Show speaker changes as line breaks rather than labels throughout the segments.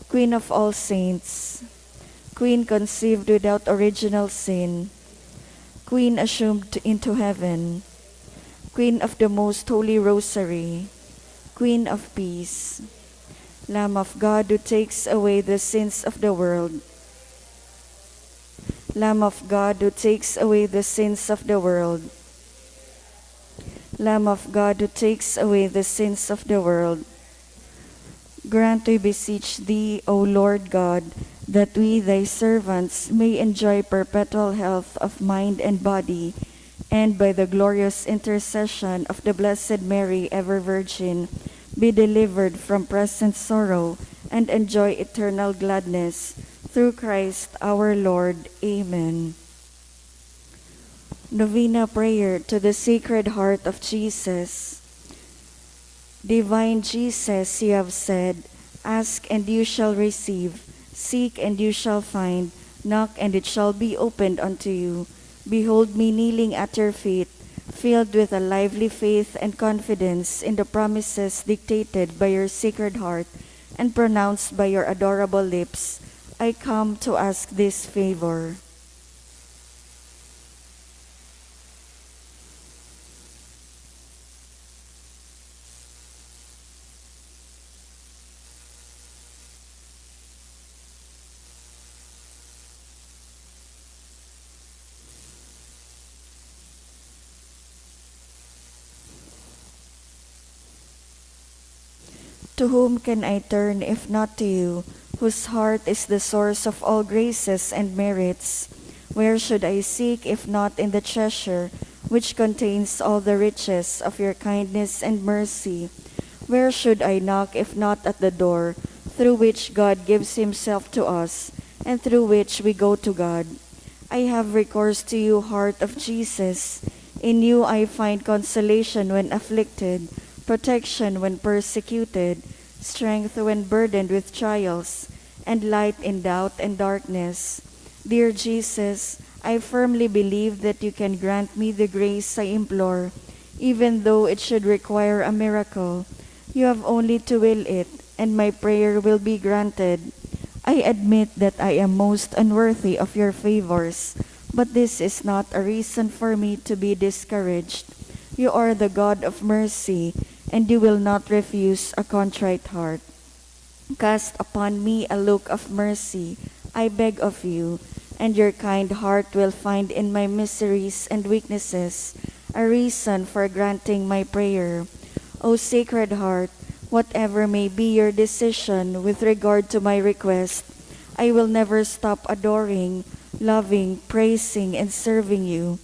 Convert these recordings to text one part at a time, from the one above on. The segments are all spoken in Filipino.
Queen of all saints, Queen conceived without original sin, Queen assumed into heaven, Queen of the most holy rosary, Queen of peace, Lamb of God who takes away the sins of the world, Lamb of God who takes away the sins of the world, Lamb of God who takes away the sins of the world, grant, we beseech thee, O Lord God, that we, thy servants, may enjoy perpetual health of mind and body, and by the glorious intercession of the Blessed Mary, ever Virgin, be delivered from present sorrow and enjoy eternal gladness. Through Christ our Lord. Amen. Novena Prayer to the Sacred Heart of Jesus. Divine Jesus, you have said, ask and you shall receive, seek and you shall find, knock and it shall be opened unto you. Behold me kneeling at your feet, filled with a lively faith and confidence in the promises dictated by your Sacred Heart and pronounced by your adorable lips. I come to ask this favor. To whom can I turn if not to you, whose heart is the source of all graces and merits? Where should I seek if not in the treasure which contains all the riches of your kindness and mercy? Where should I knock if not at the door through which God gives himself to us and through which we go to God? I have recourse to you, Heart of Jesus. In you I find consolation when afflicted, protection when persecuted, strength when burdened with trials, and light in doubt and darkness. Dear Jesus, I firmly believe that you can grant me the grace I implore, even though it should require a miracle. You have only to will it, and my prayer will be granted. I admit that I am most unworthy of your favors, but this is not a reason for me to be discouraged. You are the God of mercy, and you will not refuse a contrite heart. Cast upon me a look of mercy, I beg of you, and your kind heart will find in my miseries and weaknesses a reason for granting my prayer. O Sacred Heart, whatever may be your decision with regard to my request, I will never stop adoring, loving, praising, and serving you.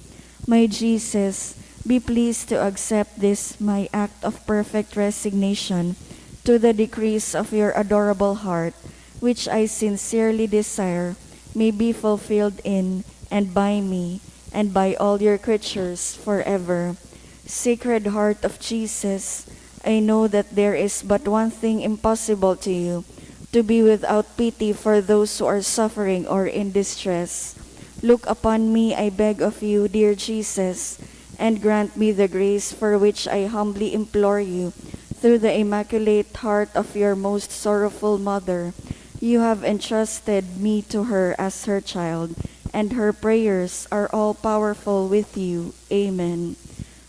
My Jesus, be pleased to accept this my act of perfect resignation to the decrees of your adorable heart, which I sincerely desire may be fulfilled in and by me and by all your creatures forever. Sacred Heart of Jesus, I know that there is but one thing impossible to you, to be without pity for those who are suffering or in distress. Look upon me, I beg of you, dear Jesus, and grant me the grace for which I humbly implore you, through the Immaculate Heart of your most sorrowful Mother. You have entrusted me to her as her child, and her prayers are all powerful with you. Amen.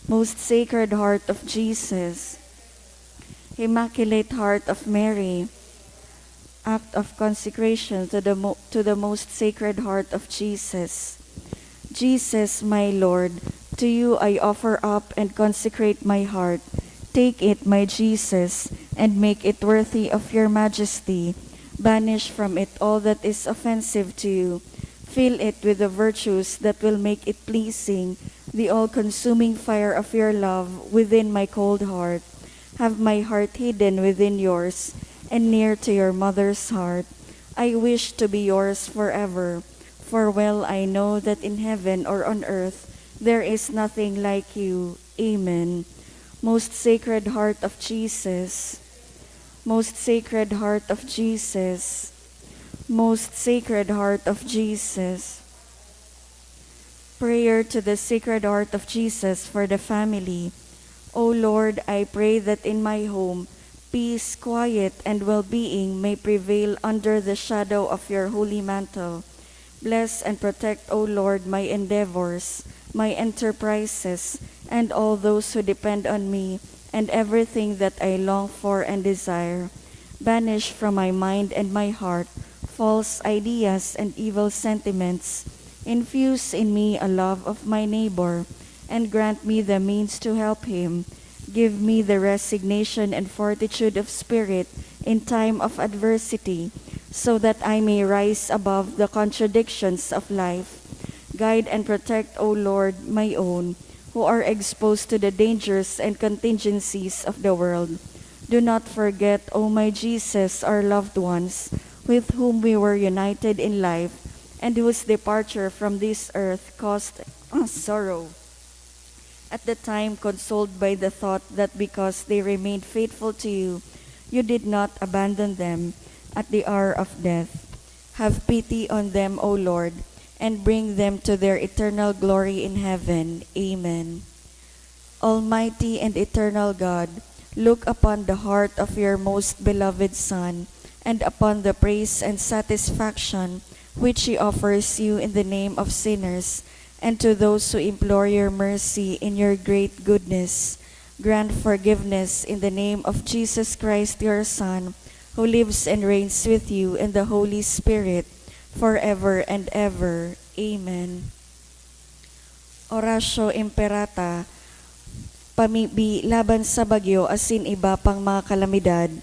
Most Sacred Heart of Jesus, Immaculate Heart of Mary, act of consecration to the Most Sacred Heart of Jesus. Jesus, my Lord, to you I offer up and consecrate my heart. Take it, my Jesus, and make it worthy of your majesty. Banish from it all that is offensive to you. Fill it with the virtues that will make it pleasing, the all-consuming fire of your love within my cold heart. Have my heart hidden within yours, and near to your mother's heart. I wish to be yours forever, for well I know that in heaven or on earth there is nothing like you. Amen. Most Sacred Heart of Jesus, Most Sacred Heart of Jesus, Most Sacred Heart of Jesus. Prayer to the Sacred Heart of Jesus for the family. O Lord, I pray that in my home peace, quiet, and well-being may prevail under the shadow of your holy mantle. Bless and protect, O Lord, my endeavors, my enterprises, and all those who depend on me, and everything that I long for and desire. Banish from my mind and my heart false ideas and evil sentiments. Infuse in me a love of my neighbor, and grant me the means to help him. Give me the resignation and fortitude of spirit in time of adversity, so that I may rise above the contradictions of life. Guide and protect, O Lord, my own, who are exposed to the dangers and contingencies of the world. Do not forget, O my Jesus, our loved ones, with whom we were united in life, and whose departure from this earth caused us sorrow. At the time, consoled by the thought that because they remained faithful to you, you did not abandon them at the hour of death. Have pity on them, O Lord, and bring them to their eternal glory in heaven. Amen. Almighty and eternal God, look upon the heart of your most beloved Son, and upon the praise and satisfaction which he offers you in the name of sinners, and to those who implore your mercy in your great goodness. Grant forgiveness in the name of Jesus Christ, your Son, who lives and reigns with you in the Holy Spirit, forever and ever. Amen. Oratio Imperata, pamibi laban sa bagyo asin iba pang mga kalamidad,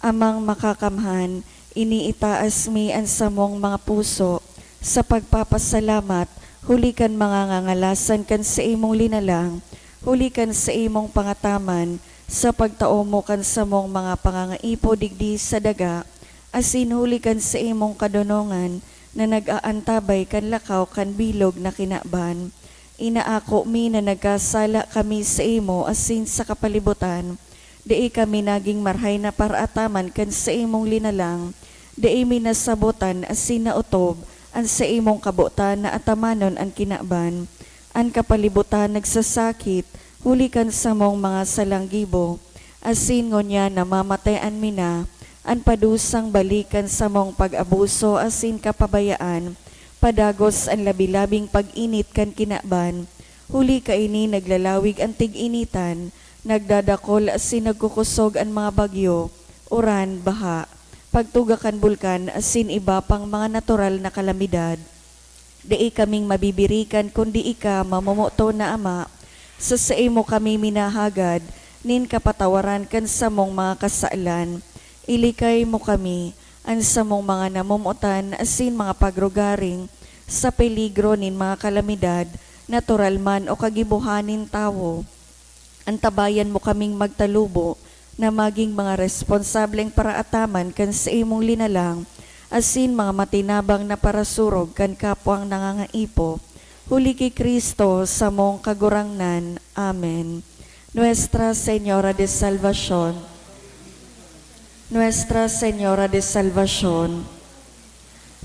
amang makakamhan, iniitaas mi ang samong mga puso, sa pagpapasalamat, hulikan mga ngangalasan kan sa imong linalang, hulikan sa imong pangataman, sa pagtao mo kan sa mong mga pangangaipo digdi sa daga, asin hulikan sa imong kadunongan, na nag-aantabay kan lakaw kan bilog na kinaban. Inaako mi na nagkasala kami sa imo asin sa kapalibutan, di kami naging marhay na parataman kan sa imong linalang, di mi nasabutan asin na utob, an sa imong kabutan na atamanon ang kinaban, an kapalibutan nagsasakit, hulikan sa mong mga salanggibo, asin ngonya namamatayan mina, an padusang balikan sa mong pag-abuso asin kapabayaan, padagos ang labilabing pag-init kan kinaban, huli kaini naglalawig ang tig-initan, nagdadakol asin nagkukusog ang mga bagyo, uran, baha, pagtugakan bulkan asin iba pang mga natural na kalamidad. Di kaming mabibirikan kundi ika mamumuto na Ama, sa imo kami minahagad, nin kapatawaran kan sa mong mga kasaalan. Ilikay mo kami, ang sa mong mga namumutan asin mga pagrugaring, sa peligro nin mga kalamidad, natural man o kagibuhanin tawo. Antabayan mo kaming magtalubo, na maging mga responsableng paraataman kan sa imong linalang, asin mga matinabang na parasurog kan kapwang nangangaipo. Huli kay Kristo sa mong kagurangnan. Amen. Nuestra Señora de Salvación, Nuestra Señora de Salvación,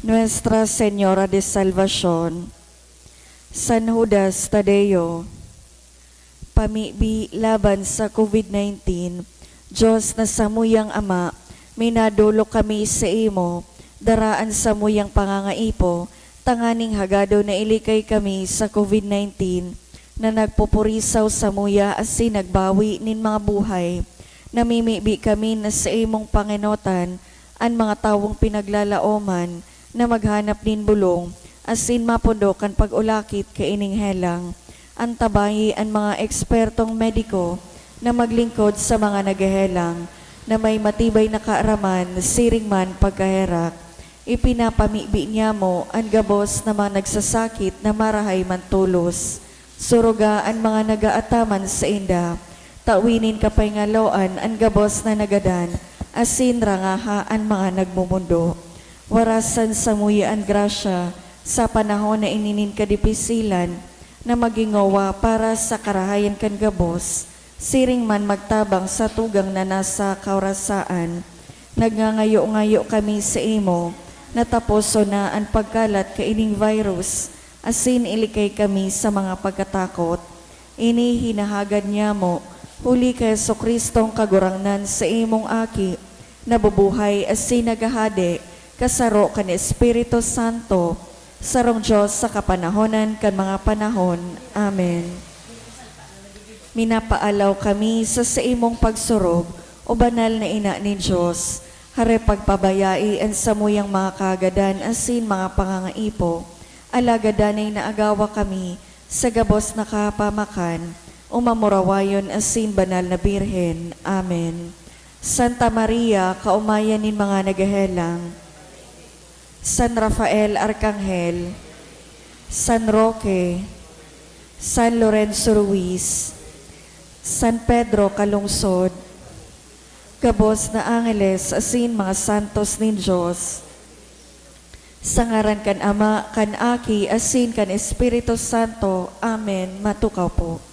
Nuestra Señora de Salvación. San Judas Tadeo, pamibi laban sa COVID-19, Diyos na samuyang Ama, minadulo kami sa imo, daraan sa muyang pangangaipo, tanganing hagado na ilikay kami sa COVID-19, na nagpupurisaw sa muya asin nagbawi nin mga buhay. Namimibi kami na sa imong pangenotan, ang mga tawong pinaglalaoman, na maghanap nin bulong, asin mapundokan pag-ulakit kaining helang. Antabayi ang mga ekspertong mediko, na maglingkod sa mga naghehelang, na may matibay na kaaraman, siring man pagkaherak. Ipinapamibi niya mo ang gabos na mga nagsasakit na marahay man tulos. Suruga ang mga nagaataman sa inda, tawinin kapay ngaloan ang gabos na nagadan, asin rangaha ang mga nagmumundo. Warasan sa muya ang grasya, sa panahon na ininin kadipisilan, na magingawa para sa karahayan kan gabos, siring man magtabang sa tugang na nasa kaurasaan. Nagngangayo-ngayo kami sa imo, nataposo na ang pagkalat kaining virus, asin ilikay kami sa mga pagkatakot. Ini hinahagad niya mo, Huli kay Jesucristong kagurangnan sa imong aki, nabubuhay as sinagahade, kasaro kan Espiritu Santo, sarong Diyos sa kapanahonan kan mga panahon. Amen. Minapaalaw kami sa imong pagsurog, o banal na ina ni Diyos, hare pagpabayai ang samuyang mga kagadan asin mga pangangaipo, alagadanay na agawa kami sa gabos na kapamakan, umamurawayon asin banal na Birhen. Amen. Santa Maria, kaumayan nin mga nagahelang, San Rafael Arcangel, San Roque, San Lorenzo Ruiz, San Pedro Kalungsod, gabos na angeles asin mga santos nin Diyos, sa ngaran kan Ama, kan Aki, asin kan Espiritu Santo. Amen. Matukaw po.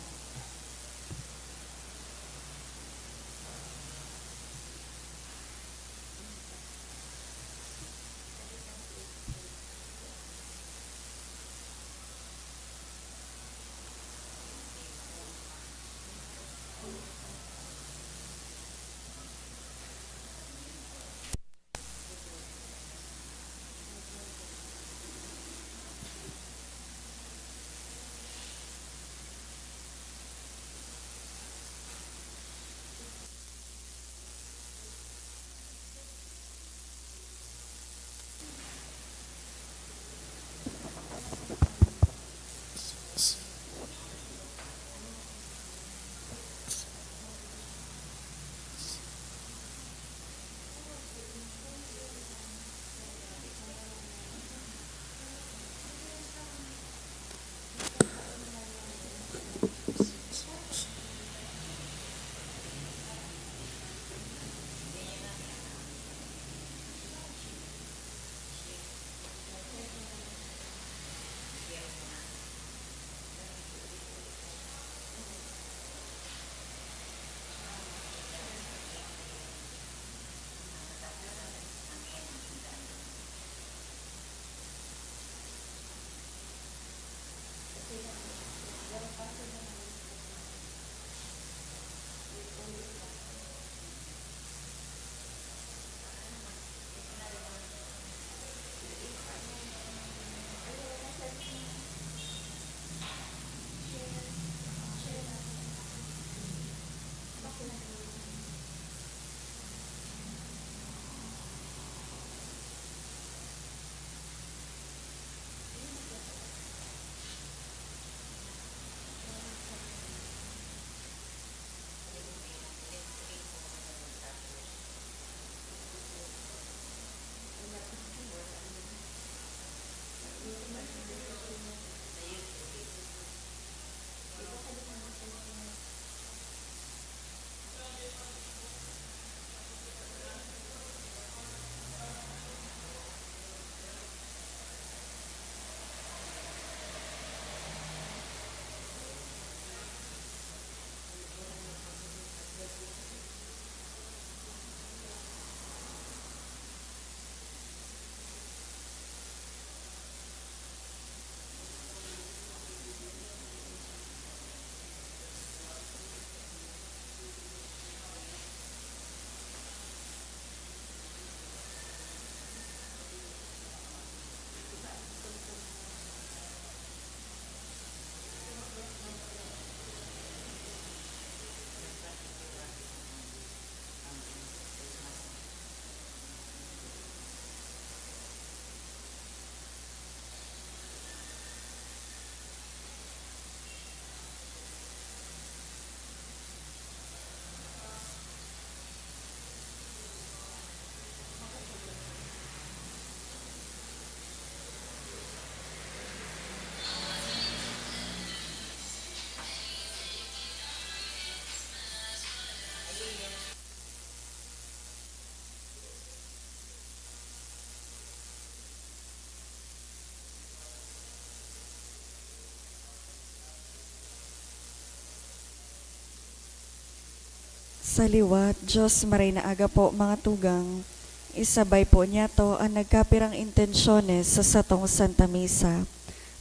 Sa liwat, Diyos maray na aga po mga tugang, isabay po niya to ang nagkapirang intensyones sa satong Santa Misa.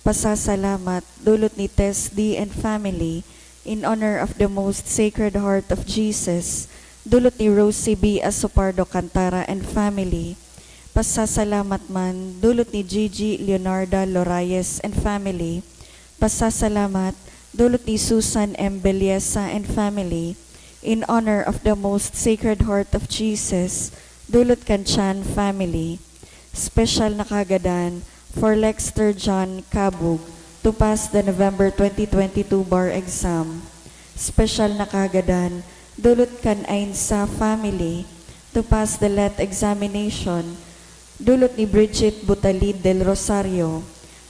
Pasasalamat, dulot ni Tess D. and family, in honor of the most Sacred Heart of Jesus, dulot ni Rosie B. Asopardo Cantara and family. Pasasalamat man, dulot ni Gigi Leonarda Lorayes and family. Pasasalamat, dulot ni Susan M. Beliesa and family. In honor of the most Sacred Heart of Jesus, dulot kan Chan family. Special na kagadan for Lexter John Cabug to pass the November 2022 bar exam. Special na kagadan dulot kan Ainsa family to pass the LET examination. Dulot ni Bridget Butalid del Rosario.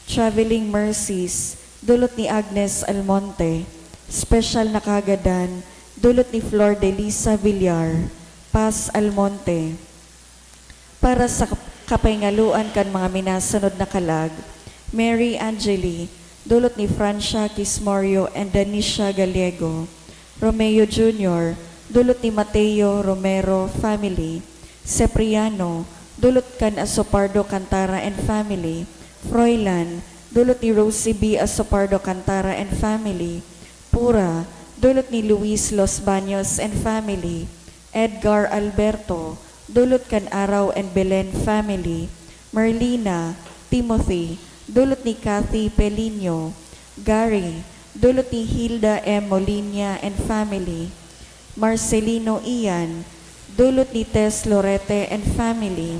Traveling Mercies dulot ni Agnes Almonte. Special na kagadan dulot ni Flor de Lisa Villar, Paz Almonte. Para sa kapaingaluan kan mga minasunod na kalag, Mary Angeli, dulot ni Francia Kismorio and Danisha Gallego. Romeo Jr., dulot ni Mateo Romero family. Cipriano, dulot kan Asopardo Cantara and family. Froilan, dulot ni Rosie B. Asopardo Cantara and family. Pura, dulot ni Luis Los Baños and family. Edgar Alberto, dulot kan Araw and Belen family. Merlina, Timothy, dulot ni Kathy Pelino. Gary, dulot ni Hilda M. Molina and family. Marcelino Ian, dulot ni Tess Lorete and family.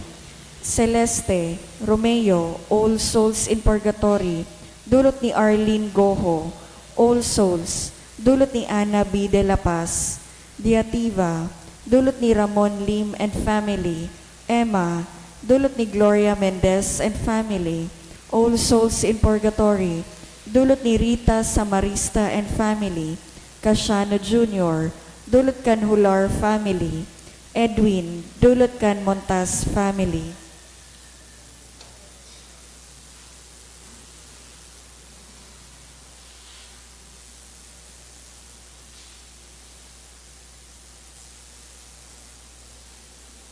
Celeste, Romeo, All Souls in Purgatory, dulot ni Arlene Goho. All Souls, dulot ni Ana B. De La Paz. Diativa, dulot ni Ramon Lim and family. Emma, dulot ni Gloria Mendez and family. All Souls in Purgatory, dulot ni Rita Samarista and family. Casiano Jr., dulot kan Hular family. Edwin, dulot kan Montas family.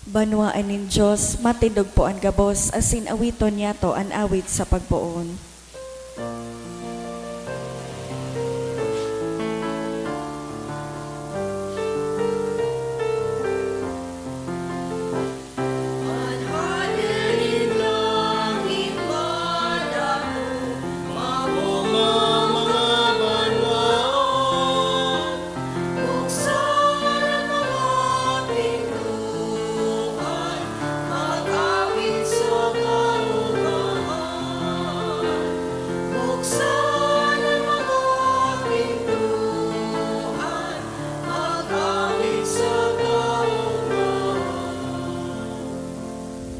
Banwaan nin Diyos, matindog po ang gabos, asin awiton yato an awit sa pagpoon.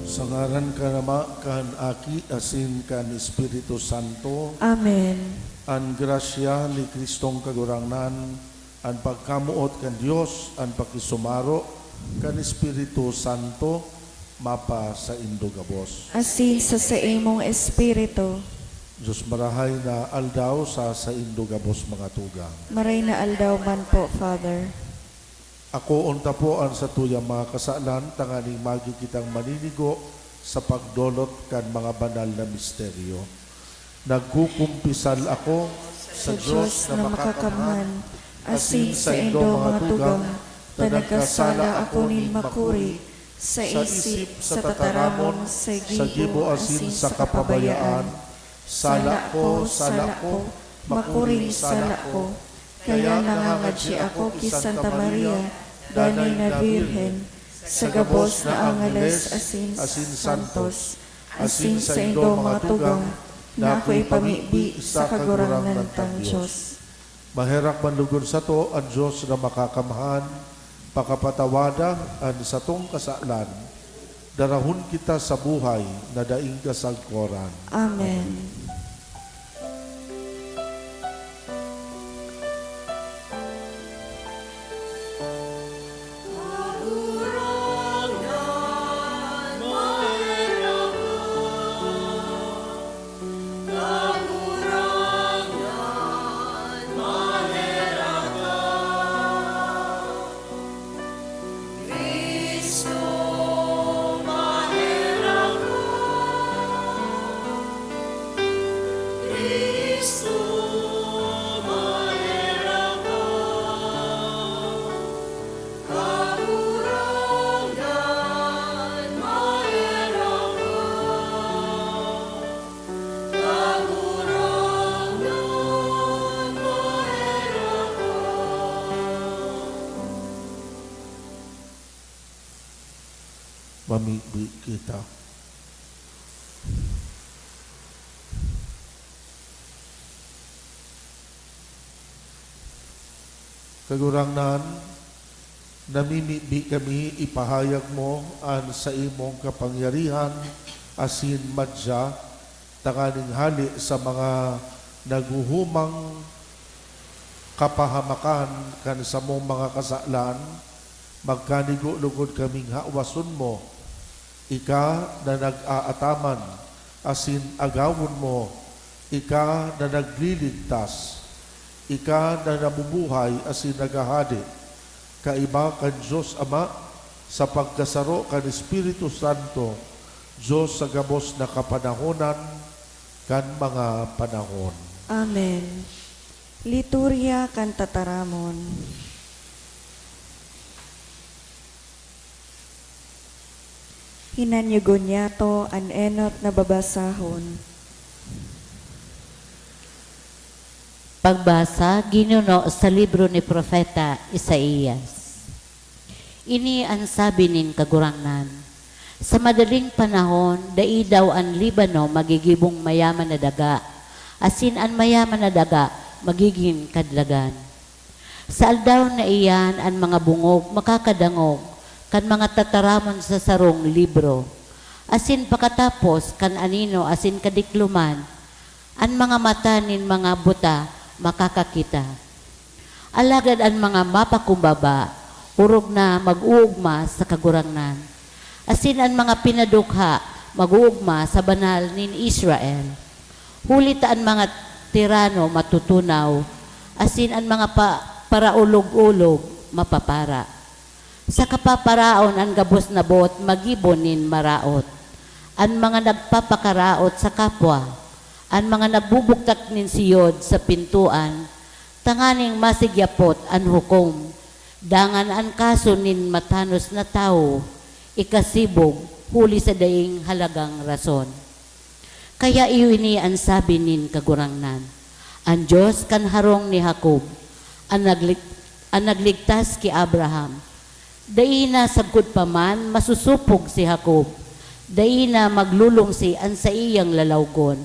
Sa ngaran ka nama, kan aki, asin kan Espiritu Santo,
Amen.
an grasya ni Kristong kagurangnan, an pagkamuot kan Dios, an pakisumaro, kan Espiritu Santo, mapa sa indogabos.
Asin sa imong espiritu,
Diyos marahay na aldaw sa indogabos mga tugang.
maray na aldaw man po, Father.
Ako unta po ang sa tuyang mga kasalan, tanganing magi kitang maninigo sa pagdolot kan mga banal na misteryo. Nagkukumpisal ako
Sa Diyos na makakamhan, asin sa indo mga tugang, na nagkasala ako nin makuri, sa isip, sa tataramon, sa gibo, asin sa kapabayaan, sala ko, makuring sala ko, kaya nangangadji ako ki Santa Maria, Danay na Virhen, sa gabos na Angeles asin santos, asin sa indo mga tugang, na ako'y pamibi sa kagurangan ng Diyos.
Maherak manlugon sa to ang Diyos na makakamhan, pakapatawada ang satong kasalan, darahon kita sa buhay na daing kasalkoran.
Amen.
mamigbi kita. Kagurangnan, namimibi kami ipahayag mo an sa imong kapangyarihan asin madya tanganing hali sa mga naguhumang kapahamakan kan sa mong mga kasalan, magkanigo-lugod kaming hawason mo, ika na nag-aataman, asin agawon mo, ika na nagliligtas, ika na nabubuhay asin nagahadi, kaiba kan Diyos Ama, sa pagkasaro kan Espiritu Santo, Diyos sa gabos na kapanahonan, kan mga panahon.
Amen. Liturya kan tataramon. Hinanyugon niya to an enot na babasahon.
Pagbasa ginuno sa libro ni Propeta Isaías. Ini ang sabi nin kagurangnan. Sa madaling panahon, daidaw ang Libano magigibong mayaman na daga, asin ang mayaman na daga magiging kadlagan. Sa aldaw na iyan, ang mga bungog makakadangog, kan mga tataramon sa sarong libro. Asin pakatapos, kan anino asin kadikluman, ang mga mata nin mga buta makakakita. Alagad ang mga mapakumbaba, urog na mag-uugma sa kagurangnan. Asin ang mga pinadukha, mag-uugma sa banal nin Israel. Hulit ang mga tirano matutunaw, asin ang mga paraulog-ulog mapapara. Sa kapaparaon ang gabos na bot, magibon nin maraot. Ang mga nagpapakaraot sa kapwa, ang mga nagbubuktak nin siyod sa pintuan, tanganing masigyapot ang hukom, dangan ang kaso nin matanos na tao, ikasibog, huli sa daing halagang rason. Kaya iwini ang sabi nin kagurangnan, ang Diyos kan harong ni Jacob, ang nagligtas ki Abraham. Daina sabkod pa man, masusupog si Jacob. Daina maglulong si ang sa iyang lalawgon.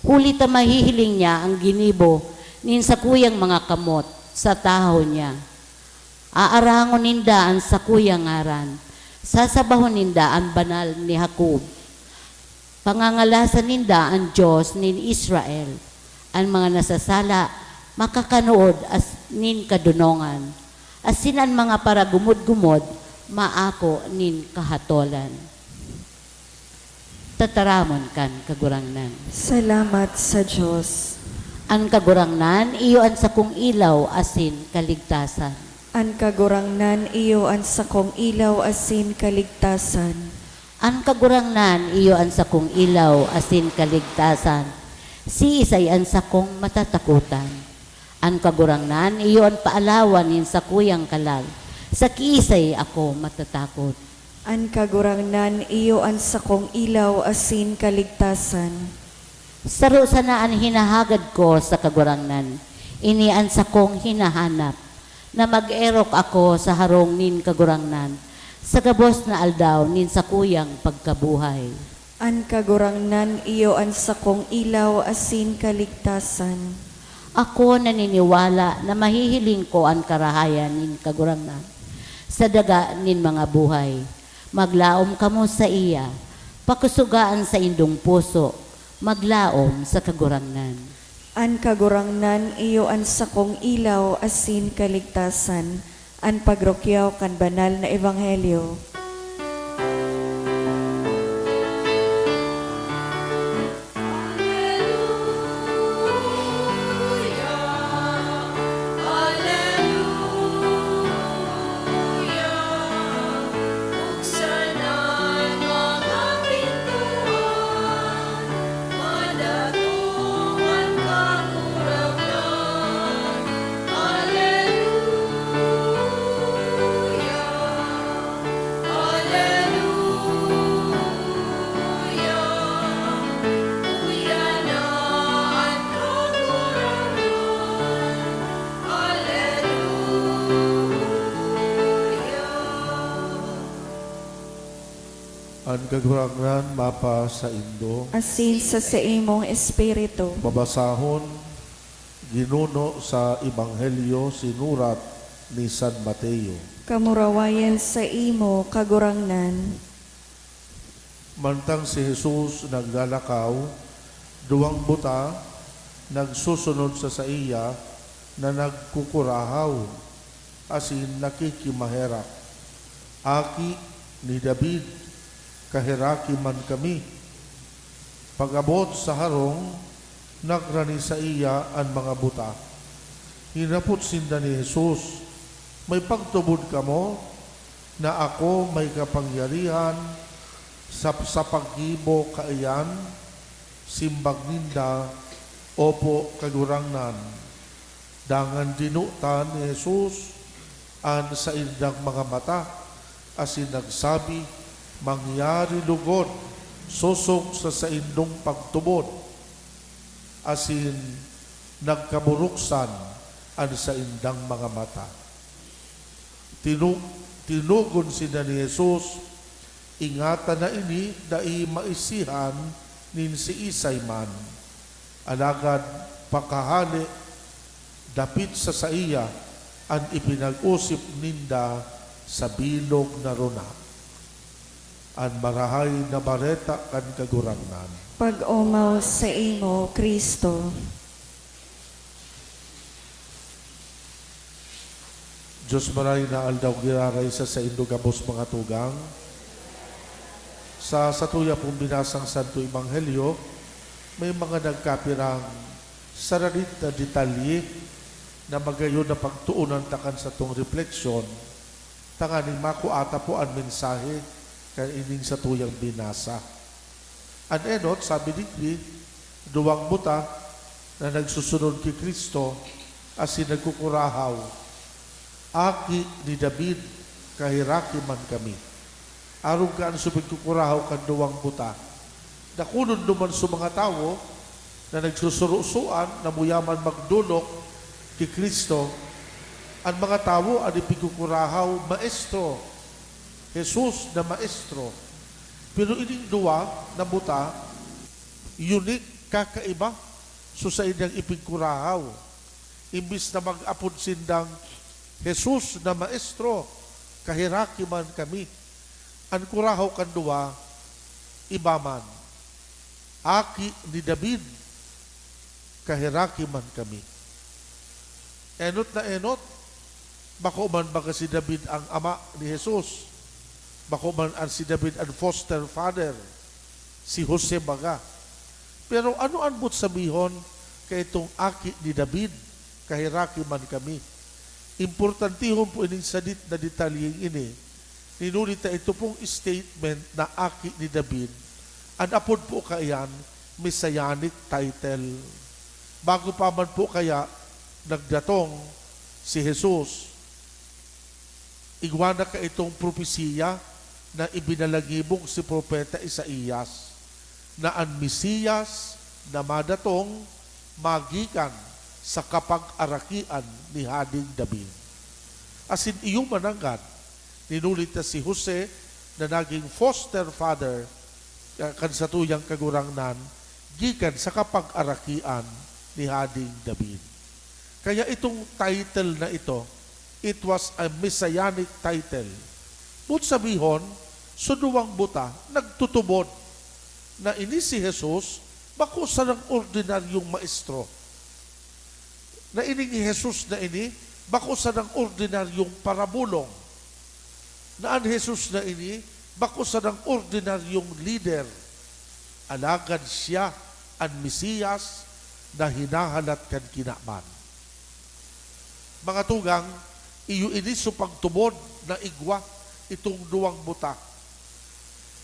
Huli ta mahihiling niya ang ginibo nin sa kuyang mga kamot sa taho niya. Aarangon ninda ang sa kuyang ngaran. Sasabahon ninda ang banal ni Jacob. Pangangalasan ninda ang Diyos nin Israel. Ang mga nasasala makakanood as nin kadunongan. Asin ang mga para gumod-gumod maako nin kahatolan. Tataramon kan kagurangnan.
Salamat sa Diyos.
Ang kagurangnan iyo ang sakong ilaw asin kaligtasan.
An kagurangnan iyo ang sakong ilaw asin kaligtasan.
Ang kagurangnan iyo ang sakong ilaw asin kaligtasan. Si isay ang sakong matatakutan. Ang kagurangnan iyo ang paalawan nin sa kuyang kalag. Sa kiisay ako matatakot.
An kagurangnan iyo ang sakong ilaw asin kaligtasan.
Saro sana ang hinahagad ko sa kagurangnan. Ini ang sakong hinahanap. Na mag-erok ako sa harong nin kagurangnan, sa gabos na aldaw nin sa kuyang pagkabuhay.
An kagurangnan iyo ang sakong ilaw asin kaligtasan.
Ako naniniwala na mahihiling ko ang karahayan nin kagurangnan sa daga nin mga buhay. Maglaom kamo sa iya, pakusugaan sa indong puso, maglaom sa kagurangnan.
An kagurangnan iyo ang sakong ilaw asin kaligtasan. An pagrokyaw kan banal na ebanghelyo.
Ang kagurangnan mapa sa Indo.
asin sa imong espiritu.
Mabasahon, ginuno sa Ebanghelyo sinurat ni San Mateo.
Kamurawayan sa imo, kagurangnan.
Mantang si Jesus naglalakaw, duwang buta, nagsusunod sa iya na nagkukurahaw, asin nakikimaherak. Aki ni David, kahiraki man kami. Pag-abot sa harong, nagrani sa iya ang mga buta. Hinapot sinda ni Jesus, may pagtubod ka mo na ako may kapangyarihan sa paggibo kaiyan, simbag ninda, opo kagurangnan. Dangan dinutan ni Jesus an sa indang mga mata, asin nagsabi, mangyari lugod, susok sa indong pagtubod, asin nagkaburuksan an sa indang mga mata. Tinugon sila ni Jesus, ingatan na ini, dai maisihan nin si Isay man. Alagad pakahali, dapit sa saiya, ang ipinag-usip ninda sa bilog na runa. Ang marahay na bareta kan kagurangnan.
Pag-umaw sa imo, Kristo.
Diyos maray na aldaw giraray sa indugabos mga tugang. Sa satuya pong binasang Santo Ebanghelyo, may mga nagkapirang sararit na detalye na magayon na pagtuunan takan sa tong refleksyon, tanganing makuata po ang mensahe kay ining sa tuyang binasa. An enot, sabi ni duwang buta na nagsusunod kay Kristo asin nagkukurahaw, aki ni David, kahiraki man kami. Aron ka ang subig kukurahaw kan duwang buta. Nakunod naman sa mga tao na nagsusurusuan na muyaman magdulok kay Kristo. Ang mga tao ang ipigkukurahaw, maestro. Jesus na maestro. Pero ining duwa na buta, unique, kakaiba. So sa inyang ipigkurahaw. Imbis na mag-apod sindang Jesus na maestro, kahiraki man kami. Ang kurahaw kanduwa, iba man. Aki ni David, kahiraki man kami. Enot na enot, bako man baga si David ang ama ni Jesus. Bako man ang si David ang foster father, si Jose baga. Pero ano ang but sabihon kay itong aki ni David, kahiraki man kami. Importantihon po ining sadit na detalyeng ini. Ninulita ito pong statement na aki ni David. Ang apod po kayan, messianic title. Bago pa man po kaya nagdatong si Jesus, igwana ka itong propesiya na ibinalagibong si Propeta Isaías na ang Mesiyas na madatong magikan sa kapag-arakian ni Hading David. Asin iyong mananggan, ninulit na si Jose na naging foster father kan sa tuyang kagurangnan, gikan sa kapag-arakian ni Hading David. Kaya itong title na ito, it was a messianic title. But sabihon, suduwang buta, nagtutubod na ini si Jesus, bako sa ng ordinaryong maestro. Na ining Jesus na ini, bako sa ng ordinaryong parabulong. Na ang Jesus na ini, bako sa ng ordinaryong leader. Alagad siya ang Mesiyas na hinahalat kan kinaman. Mga tugang, iyo ini so pagtubod na igwa itong duwang buta.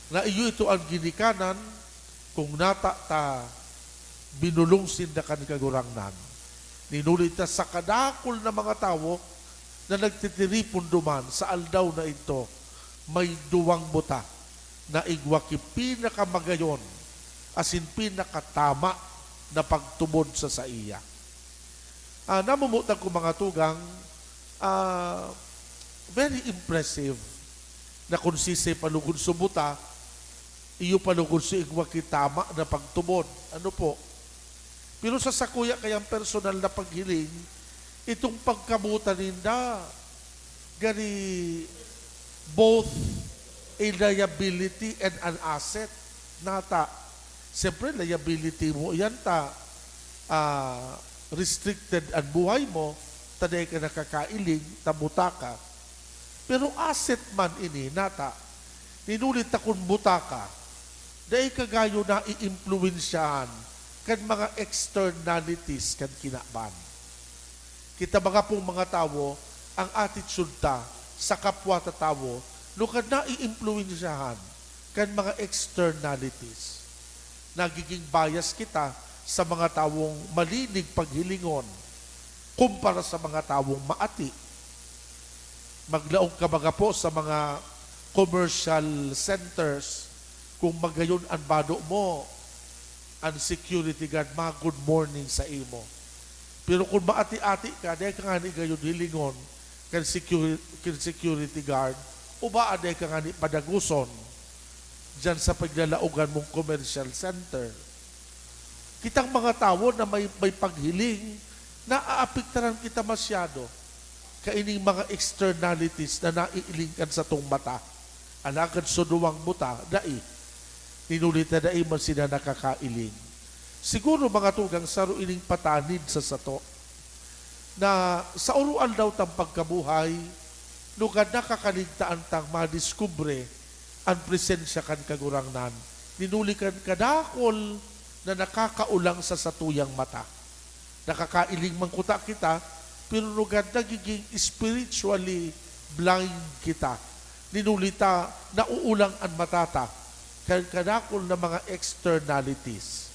Na iyo ito ang ginikanan kung nata ta binulong sinda kan kagurangnan. Ninulit na sa kadakol na mga tao na nagtitiripon duman sa aldaw na ito, may duwang buta na igwaki pinakamagayon asin pinakatama na pagtubod sa saiya. Namumutan ko mga tugang, very impressive na kung sisay palugod sa buta, iyo palugod sa igwa kitama na pagtubod. Ano po? Pero sa sakuya kayang personal na paghiling, itong pagkabutan ninda, gani both a liability and an asset. Nata, siyempre liability mo yan restricted ang buhay mo, taday ka nakakailing, tabuta ka. Pero asset man ini, nata, ninulit akong buta ka, dahil kagayo na i-influensyahan kan mga externalities kan kinaban. Kita mga pong mga tao, ang attitude ta sa kapwa ta tao, no kad na i-influensyahan kan mga externalities. Nagiging bias kita sa mga tawong malinig paghilingon kumpara sa mga tawong maati. Maglaong ka mga po sa mga commercial centers, kung magayon ang bado mo, ang security guard, mga good morning sa imo. Pero kung maati-ati ka, dahil ka nga ni gayon hilingon, kan security guard, o ba dahil ka nga ni padaguson, dyan sa paglalaugan mong commercial center. Kitang mga tao na may paghiling, naaapektaran kita masyado. Kaining mga externalities na naiilingkan sa tong mata. Alagad sunuwang muta, dai. Ninulit na dai man sila nakakailing. Siguro mga tugang saro ining patanid sa sato, na sa uruan daw tang pagkabuhay, nugad nakakaligtaan tang madiskubre ang presensya kan kagurangnan. Ninulikan kadakol na nakakaulang sa satuyang mata. Nakakailing man kuta kita, pero nugad nagiging spiritually blind kita. Ninulita, nauulang ang matata, kaya kadakol na mga externalities.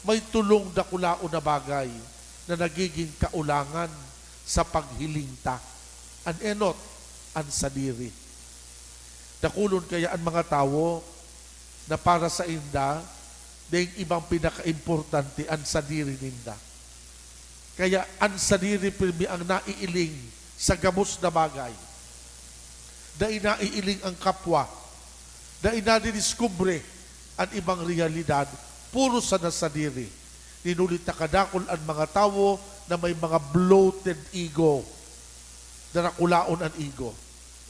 May tulong dakulao na bagay na nagiging kaulangan sa paghiling ta. An enot, an sadiri. Dakulon kaya ang mga tao na para sa inda, dahil ibang pinaka-importante ang sadiri ninda. Kaya ang sadiri pirmi ang naiiling sa gamos na bagay. Dahil naiiling ang kapwa. Dahil nadidiskubre ang ibang realidad, puro sa nasadiri. Ninulit na kadakol ang mga tao na may mga bloated ego. Darakulaon ang ego.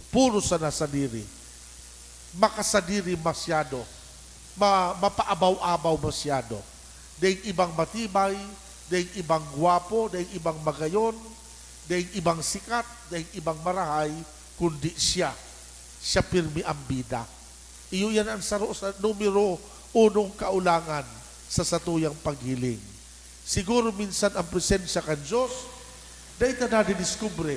Puro sa nasadiri. Makasadiri masyado. Mapaabaw-abaw masyado. Dahil ibang matibay, dahil ibang gwapo, dahil ibang magayon, dahil ibang sikat, dahil ibang marahay, kundi siya. Siya pirmi ang bida. Iyo yan ang saro sa numero unong kaulangan sa satuyang paghiling. Siguro minsan ang presensya kan Diyos, dahil na nadidiskubre,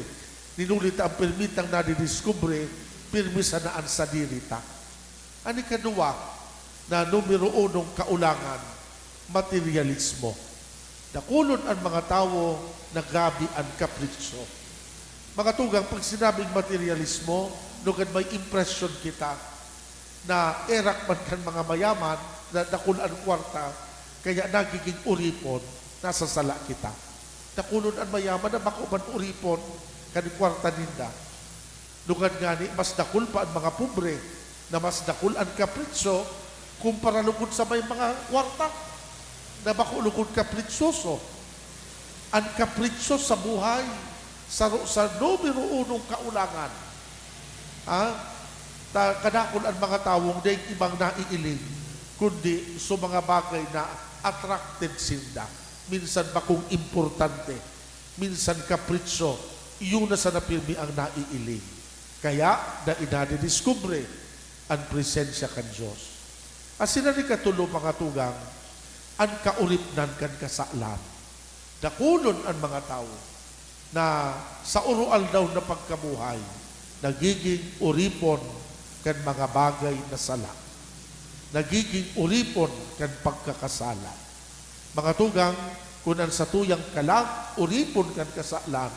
ninulit ang permitang nadidiskubre, pirmi sa naan sa dirita. Ani kadua, na numero unong kaulangan, materialismo. Dakulon ang mga tao na gabi ang kapritsyo. Mga tugang, pag sinabing materialismo, nugad may impression kita na erak man kan mga mayaman na dakulan kwarta, kaya nagiging uripon, nasa sala kita. Dakulon ang mayaman na bako man uripon kan kwarta ninda. Nugad gani, mas dakul pa ang mga pobre na mas dakul ang kapritsyo kumpara lukod sa may mga kwarta na bako lukod kapritsoso. Ang kapritso sa buhay, sa numero unong kaulangan, kadakol ang mga tawong dahil ibang naiiling, kundi sa mga bagay na attracted sinda. Minsan bakong importante, minsan kapritso, iyon na sa napirmi ang naiiling. Kaya, na inadidiskubre ang presensya kan Diyos. Asina ni katulo mga tugang, ang kauripnan kan kasalan. Dakulon ang mga tao na sa urual daw na pagkabuhay, nagiging uripon kan mga bagay na sala. Nagiging uripon kan pagkakasala. Mga tugang, kung ang satuyang kalang uripon kan kasalan,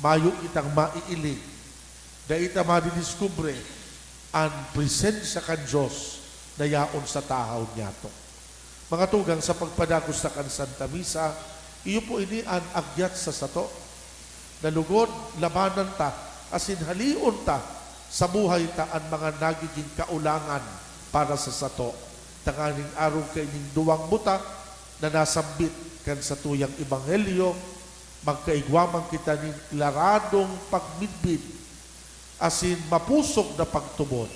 mayo itang maiiling, da ita madidiskubre ang presensya kan Diyos na yaon sa tahaw niya to. Mga tugang, sa pagpadagos na kan Santa Misa, iyo po ini ang agyat sa sato. Nalugod, labanan ta, asin halion ta, sa buhay ta ang mga nagiging kaulangan para sa sato. tanganing araw kaining duwang buta na nasambit kan sa tuyang ebanghelyo, magkaigwaman kita ning klaradong pagmidbid asin mapusok na pagtubod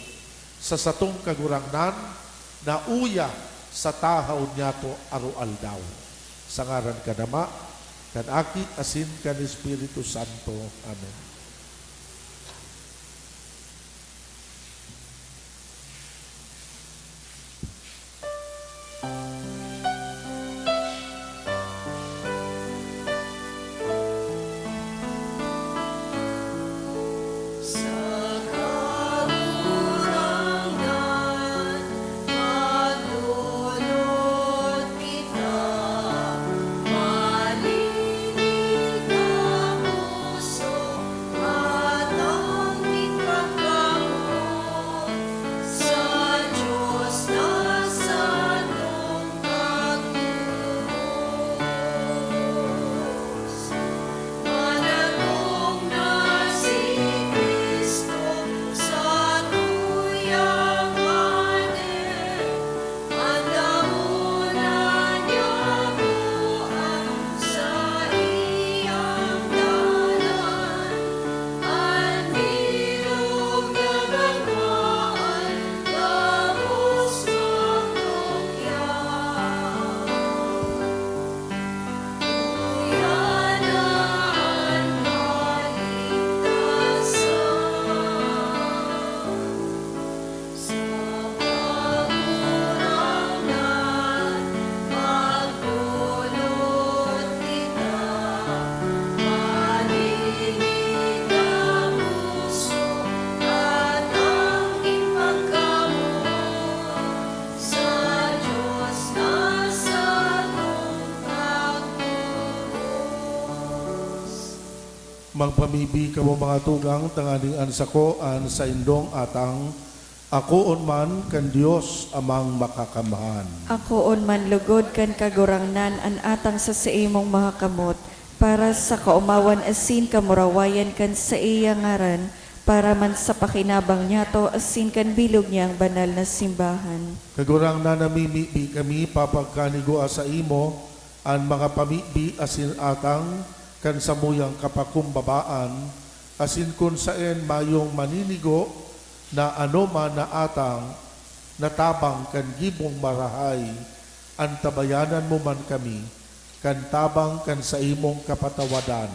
sa satong kagurangnan na uya sa tahaw niya to arualdaw. Sa ngaran ka nama, kan aki asin kan Espiritu Santo. Amen. Magpamibi ka mo mga tugang tanganing ansako an sa indong atang akoon man kan Dios amang makakamahan.
Akoon man lugod kan kagurangnan an atang sa imong mga kamot, para sa kaumawan asin kamurawayan kan sa iya ngaran, para man sa pakinabang niya to asin kan bilog niyang banal na simbahan.
Kagurangnan namimibi kami papagkanigo sa imo an mga pamibi asin atang kan samuyang kapakumbabaan, asin kun saen mayong maninigo na ano man na atang natabang kan gibong marahay, antabayanan mo man kami, kan tabang kan sa imong kapatawadan.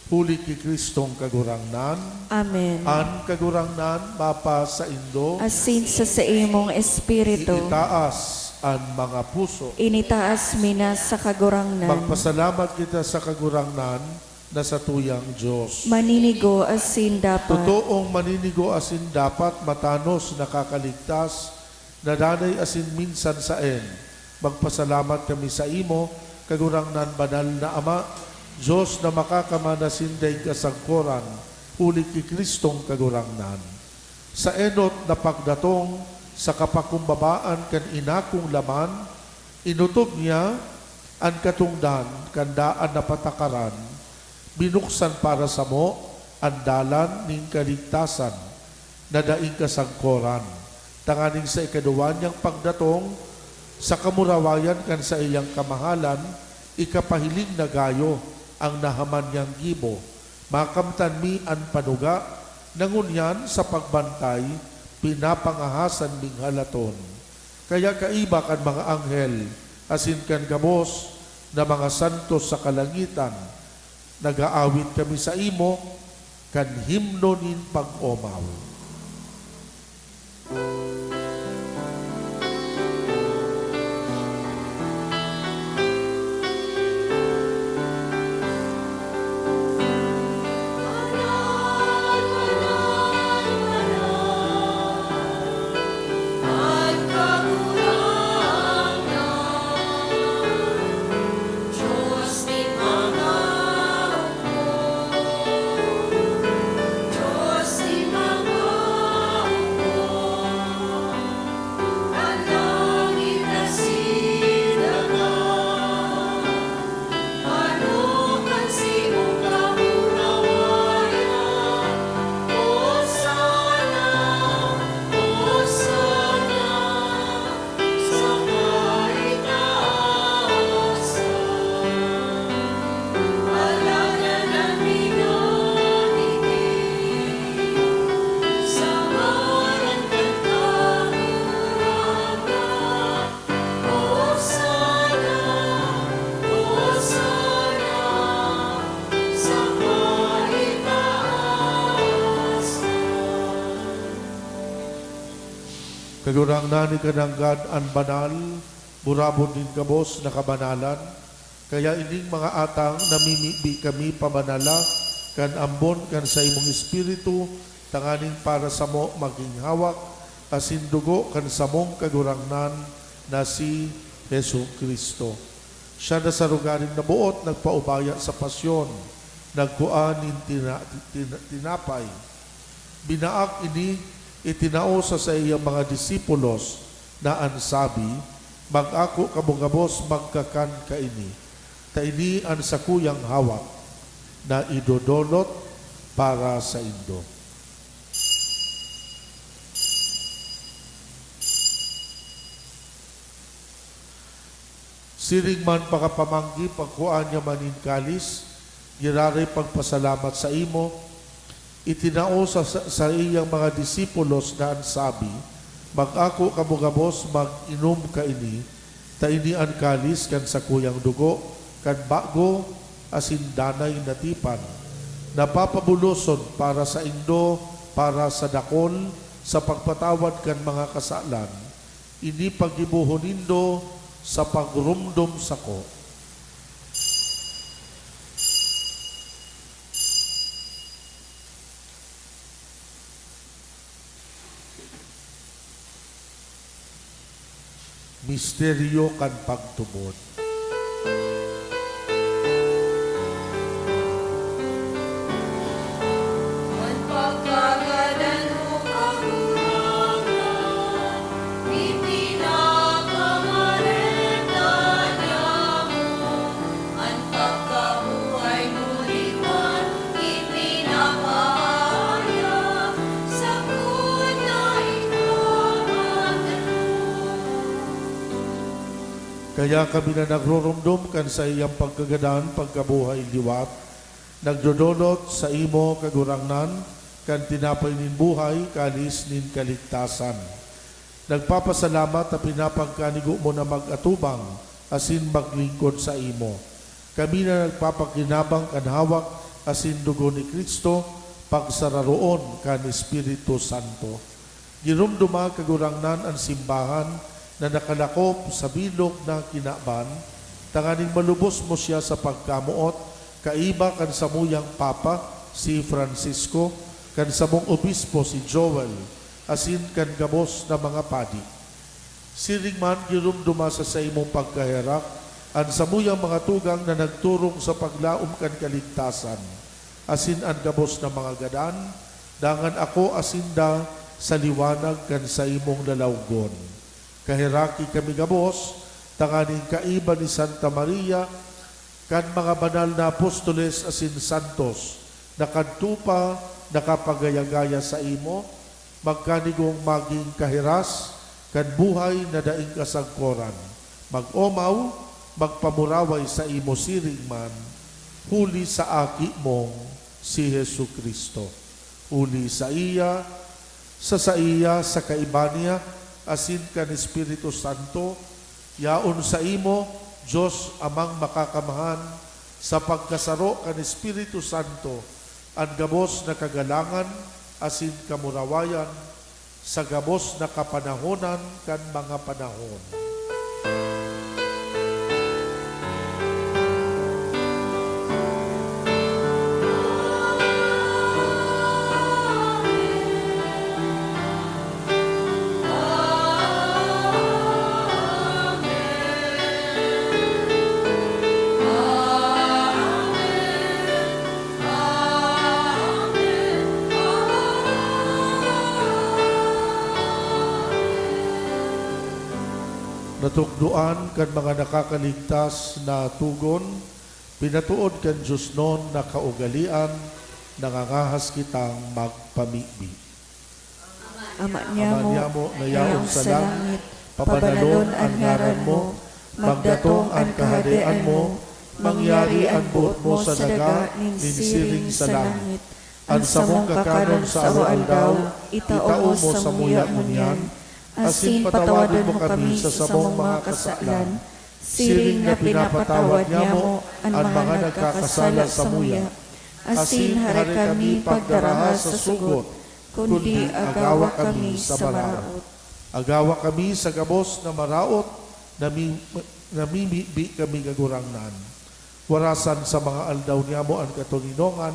Huli ki Kristong kagurangnan,
Amen.
an kagurangnan mapa sa indo,
Asin sa imong espiritu,
itaas ang mga puso.
initaas mina sa kagurangnan.
Magpasalamat kita sa kagurangnan na sa tuyang Diyos.
Maninigo asin dapat.
Totoong maninigo asin dapat matanos nakakaligtas, na danay asin minsan saen. Magpasalamat kami sa imo, kagurangnan banal na Ama, Diyos na makakamanasin day kasangkoran, huli ki Kristong kagurangnan. Sa enot na pagdatong sa kapakumbabaan kan inakong laman, inutob niya ang katungdan kandaan na patakaran, binuksan para sa mo ang dalan ning kaligtasan, na daing kasangkoran. Tanganing sa ikaduwan niyang pagdatong, sa kamurawayan kan sa iyang kamahalan, ikapahiling na gayo ang nahaman niyang gibo, makamtan mi ang panuga, nangunyan sa pagbantay, pinapangahasan ming halaton. Kaya kaiba kan mga anghel, asin kan gabos na mga santos sa kalangitan, nagaawit kami sa imo, kan himno nin pag-omaw. Kagurang nani kananggad an banal, burabon din kabos na kabanalan, kaya ining mga atang namimibi kami pamanala, kan ambon kan sa imong espiritu, tanganing para sa mo maging hawak, asin dugo kan sa mong kagurangnan na si Hesu Kristo. Siya na sa rugaring na buot, nagpaubaya sa pasyon, nagkuanin tinapay. Binaak ini itinao sa iyang mga disipulos na ansabi, mag-ako kabungabos magkakan kaini. Taini ang sakuyang hawak na idodolot para sa Indo. Siring man pakapamanggi, pagkuan niya manin kalis, yararay pagpasalamat sa imo, itinao sa iyang mga disipulos na ansabi, mag-ako kabugabos mag-inom kaini, taini ang kalis kan sa kuyang dugo, kan bago asin danay natipan, napapabuloson para sa Indo, para sa dakol, sa pagpatawad kan mga kasalan, ini pagibuhon nindo sa pagrumdum sako. Misteryo kan pagtubod. Kaya kami na nagrurumdum kan sa iyang pagkagadan, pagkabuhay liwat, nagdodolot sa imo kagurangnan, kan tinapay nin buhay, kalis nin kaligtasan. Nagpapasalamat na pinapagkanigo mo na mag-atubang, asin maglingkod sa imo. Kami na nagpapakinabang kan hawak, asin dugo ni Kristo, pagsararoon kan Espiritu Santo. Girumduma kagurangnan ang simbahan, na nakalakop sa bilog na kinaban, tanganing malubos mo siya sa pagkamuot, kaiba kan samuyang Papa, si Francisco, kan samong obispo, si Joel, asin kan gabos na mga padi. Siring man, girumduma sa imong pagkaherak, ang samuyang mga tugang na nagturong sa paglaom kan kaligtasan, asin ang gabos na mga gadan, dangan ako asinda sa liwanag kan sa imong lalawgon. Kahiraki kami gabos, tanganing kaiba ni Santa Maria, kan mga banal na apostoles asin santos, nakadtupa, nakapagayagaya sa imo, magkanigong maging kahiras, kan buhay na daing kasagkoran. Mag-omaw, magpamuraway sa imo siring man, huli sa aki mong si Hesu Kristo. Huli sa iya, sa kaiba niya, asin kan Espiritu Santo, yaon sa imo, Diyos amang makakamahan, sa pagkasaro kan Espiritu Santo, ang gabos na kagalangan, asin kamurawayan, sa gabos na kapanahonan kan mga panahon. Natukduan kan mga nakakaligtas na tugon, pinatuod kan Diyos noon na kaugalian, nangangahas kitang magpamibi.
Ama niya mo,
na yaon sa langit, papanalon ang ngaran mo, magdatong ang kaharian mo, mangyari ang buot mo sa daga, ninsiring sa langit. Ang samong kakanon sa araw-aldaw, itao mo sa muya-munyan, asin patawadon mo kami sa samong mga kasalan, siring na pinapatawad niya mo ang mga nagkakasala sa muya. Asin hari kami pagdaraha sa sugot, kundi agawa kami sa maraot. Agawa kami sa gabos na maraot, namimibi kami kagurangnan. Warasan sa mga aldaw niya mo ang katulinongan,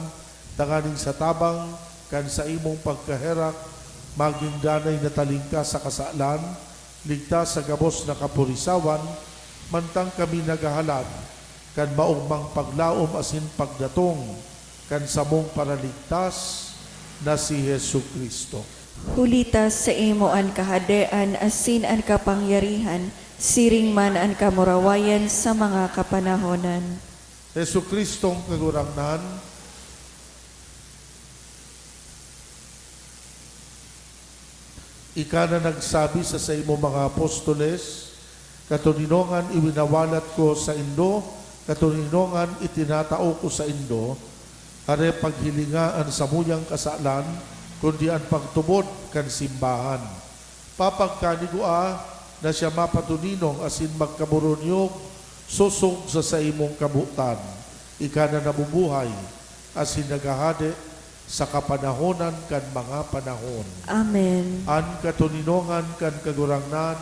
tanganing sa tabang, kan sa imong pagkaherak, maging danay na talingka sa kasalan, ligtas sa gabos na kapurisawan, mantang kami nagahalat, kan maugmang paglaom asin pagdatong, kan samong paraligtas na si Hesu Kristo.
Hulitas sa imo an kahadean asin an kapangyarihan, siring man an kamurawayan sa mga kapanahonan.
Hesu Kristong kagurangnan, ika na nagsabi sa imo mga apostoles, katuninongan iwinawalat ko sa Indo, katuninongan itinatao ko sa Indo, are paghilingaan sa muyang kasalan, kundi ang pagtubod kan simbahan. Papagkanigua na siya mapatuninong asin magkaburonyog, susog sa imong kabutan, ika na nabubuhay, asin nagahade sa kapanahonan kan mga panahon.
Amen.
An katuninongan kan kagurangnan,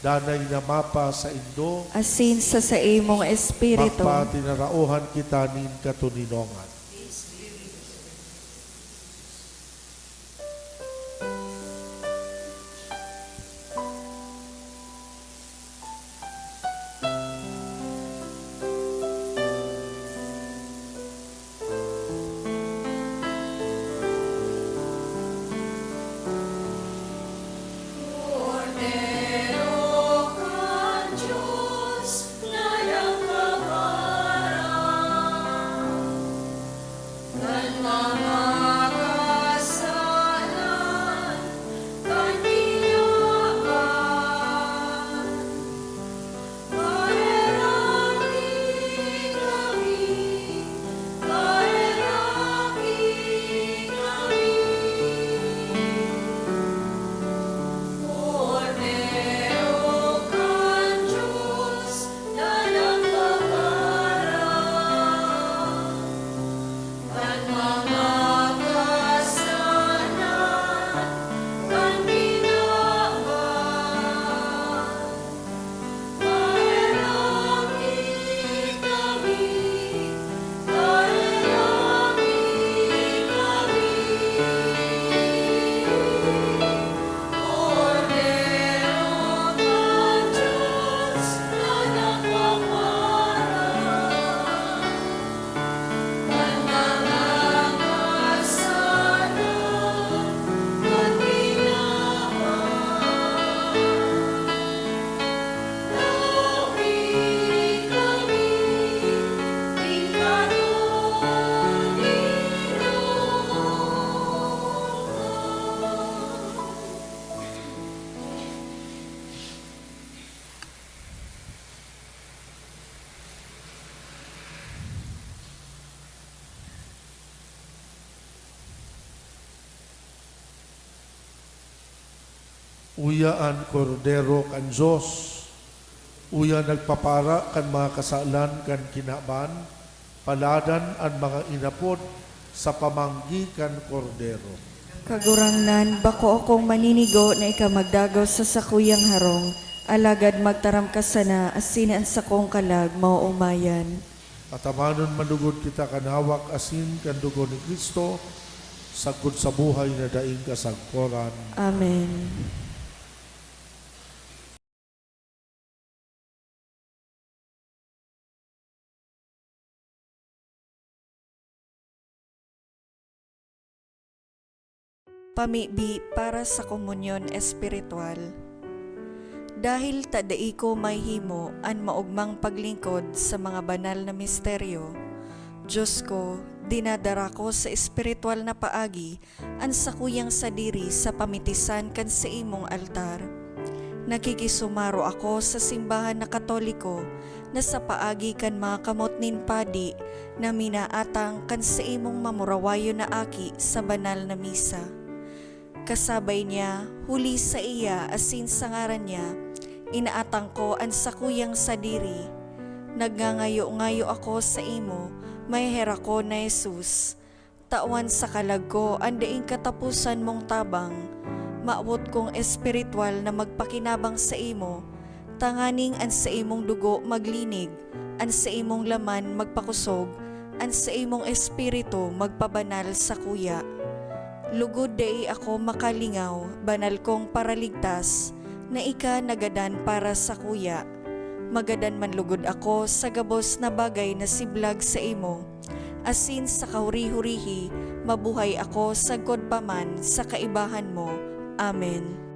danay na mapa sa Indo,
Asin sa imong espiritu,
magpatinarauhan kita nin katuninongan. Uyaan kordero kan Diyos, uya nagpapara kan mga kasalan kan kinaban, paladan ang mga inapod sa pamanggi kan kordero.
kagurangnan, bako akong maninigo na ika magdagaw sa sakuyang harong, alagad magtaram ka sana, asin ang sakong kalag, mauumayan.
At amanon manugod kita kanawak asin kan dugo ni Kristo, sagkod sa buhay na daing kasagkoran.
Amen. Pamibi para sa komunyon espiritual. Dahil tadai ko may himo an maugmang paglingkod sa mga banal na misteryo, Diyos ko, dinadara ko sa espiritual na paagi an sakuyang sadiri sa pamitisan kan sa imong altar. Nakikisumaro ako sa simbahan na Katoliko na sa paagi kan mga kamot nin padi na minaatang kan sa imong mamurawayo na aki sa banal na misa. Kasabay niya, huli sa iya asin sa ngaran niya, inaatang ko ang sakuyang sadiri. Nagngangayo-ngayo ako sa imo, may hera ko na Jesus. Tawan sa kalag ko, ang daing katapusan mong tabang, maawot kong espiritual na magpakinabang sa imo, tanganing an sa imong dugo maglinig, an sa imong laman magpakusog, an sa imong espiritu magpabanal sa kuya. Lugod day ako makalingaw, banal kong paraligtas, na ika nagadan para sa kuya. Magadan man lugod ako sa gabos na bagay na siblag sa imo, asin sa kahuri-hurihi, mabuhay ako sagkod paman sa kaibahan mo. Amen.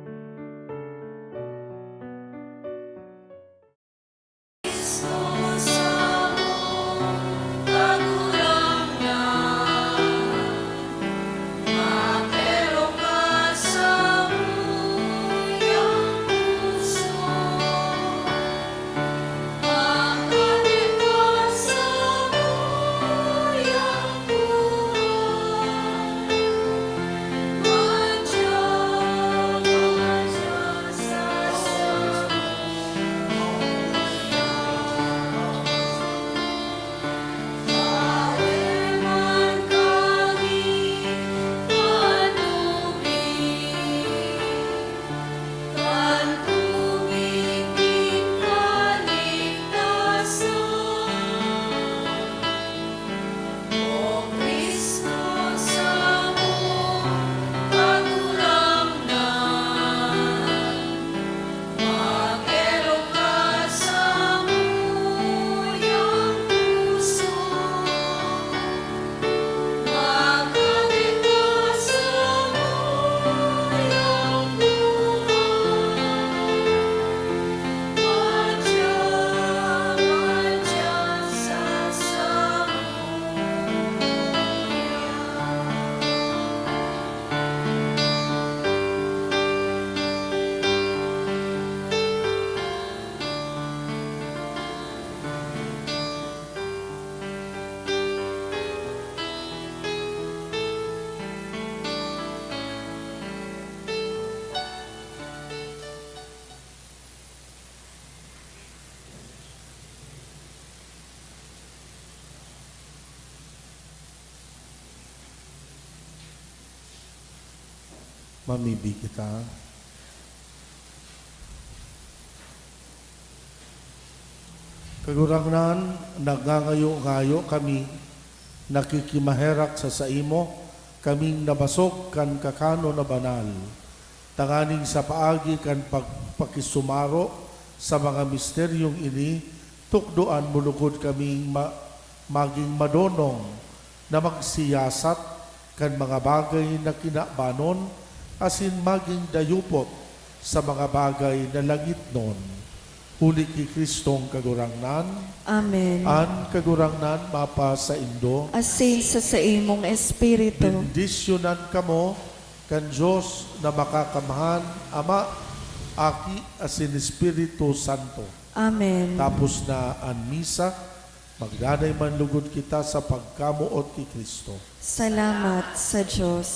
Mamibig kita. Kagurangnan, nagngangayo-ngayo kami, nakikimaherak sa saimo, kaming nabasok kan kakano na banal. Tanganing sa paagi kan pagpakisumaro sa mga misteryong ini, tukdoan mulukod kaming maging madonong na magsiyasat kan mga bagay na kinabanon, asin maging dayupot sa mga bagay na langit nun. Huli ki Kristong kagurangnan,
Amen.
an kagurangnan mapa sa Indo,
Asin sa imong espiritu.
bendisyonan kamo kan Diyos na makakamahan, Ama, Aki, asin Espiritu Santo.
Amen.
Tapos na ang misa, magdanay man lugod kita sa pagkamuot ki Kristo.
Salamat sa Diyos.